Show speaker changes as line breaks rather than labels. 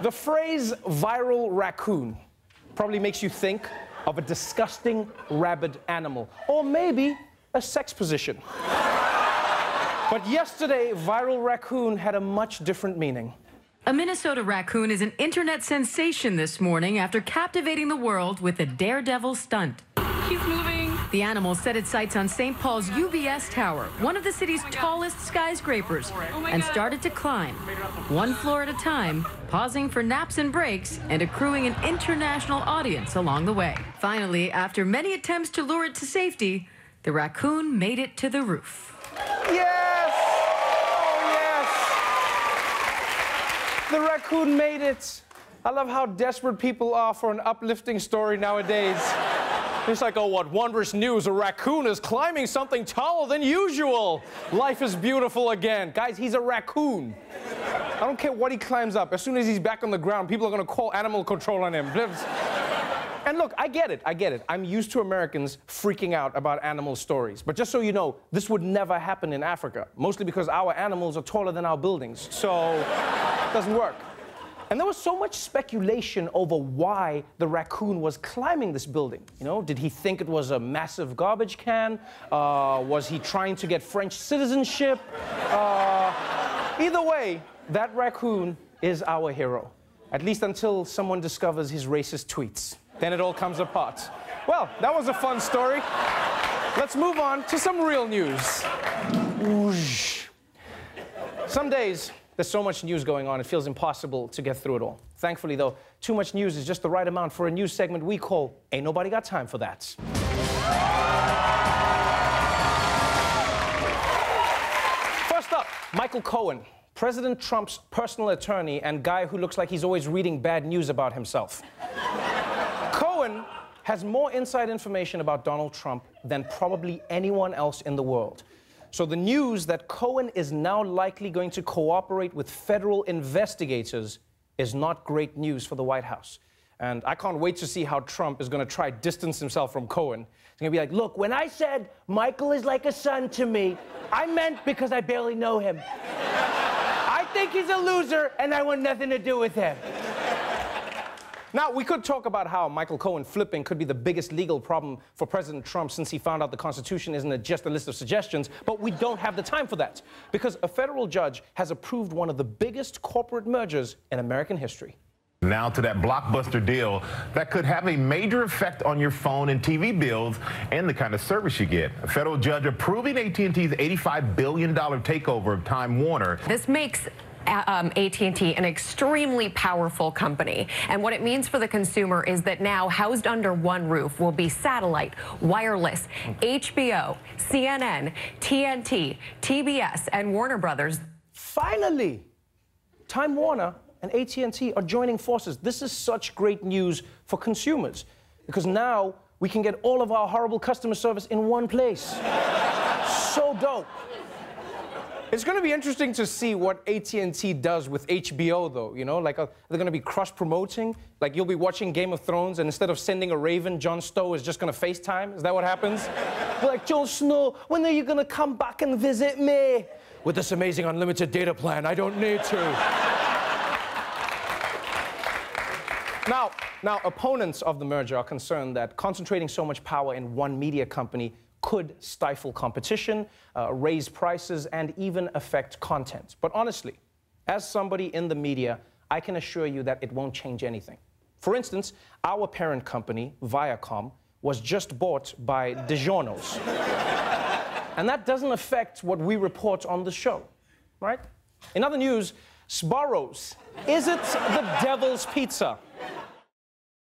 The phrase viral raccoon probably makes you think of a disgusting rabid animal, or maybe a sex position. But yesterday, viral raccoon had a much different meaning.
A Minnesota raccoon is an internet sensation this morning after captivating the world with a Daredevil stunt.
He's moving.
The animal set its sights on St. Paul's UBS Tower, one of the city's tallest skyscrapers, and started to climb, one floor at a time, pausing for naps and breaks, and accruing an international audience along the way. Finally, after many attempts to lure it to safety, the raccoon made it to the roof.
Yes! Oh, yes! The raccoon made it. I love how desperate people are for an uplifting story nowadays. It's like, oh, what wondrous news, a raccoon is climbing something taller than usual. Life is beautiful again. Guys, he's a raccoon. I don't care what he climbs up. As soon as he's back on the ground, people are gonna call animal control on him. And look, I get it. I'm used to Americans freaking out about animal stories. But just so you know, this would never happen in Africa, mostly because our animals are taller than our buildings. So, it doesn't work. And there was so much speculation over why the raccoon was climbing this building. You know, did he think it was a massive garbage can? Was he trying to get French citizenship? Either way, that raccoon is our hero. At least until someone discovers his racist tweets. Then it all comes apart. Well, that was a fun story. Let's move on to some real news. Whoosh. Some days, there's so much news going on, it feels impossible to get through it all. Thankfully, though, too much news is just the right amount for a news segment we call Ain't Nobody Got Time for That. First up, Michael Cohen, President Trump's personal attorney and guy who looks like he's always reading bad news about himself. Cohen has more inside information about Donald Trump than probably anyone else in the world. So the news that Cohen is now likely going to cooperate with federal investigators is not great news for the White House. And I can't wait to see how Trump is going to try to distance himself from Cohen. He's going to be like, look, when I said Michael is like a son to me, I meant because I barely know him. I think he's a loser, and I want nothing to do with him. Now, we could talk about how Michael Cohen flipping could be the biggest legal problem for President Trump since he found out the Constitution isn't just a list of suggestions, but we don't have the time for that, because a federal judge has approved one of the biggest corporate mergers in American history.
Now to that blockbuster deal that could have a major effect on your phone and TV bills and the kind of service you get. A federal judge approving AT&T's $85 billion takeover of Time Warner.
This makes AT&T an extremely powerful company. And what it means for the consumer is that now housed under one roof will be satellite, wireless, HBO, CNN, TNT, TBS, and Warner Brothers.
Finally, Time Warner and AT&T are joining forces. This is such great news for consumers because now we can get all of our horrible customer service in one place. So dope. It's going to be interesting to see what AT&T does with HBO, though, you know? Like, they're going to be cross-promoting. Like, you'll be watching Game of Thrones, and instead of sending a raven, Jon Snow is just going to FaceTime. Is that what happens? Like, Jon Snow, when are you going to come back and visit me? With this amazing unlimited data plan, I don't need to. Now, opponents of the merger are concerned that concentrating so much power in one media company could stifle competition, raise prices, and even affect content. But honestly, as somebody in the media, I can assure you that it won't change anything. For instance, our parent company, Viacom, was just bought by DiGiorno's. And that doesn't affect what we report on the show, right? In other news, Sbarro's. Is it the devil's pizza?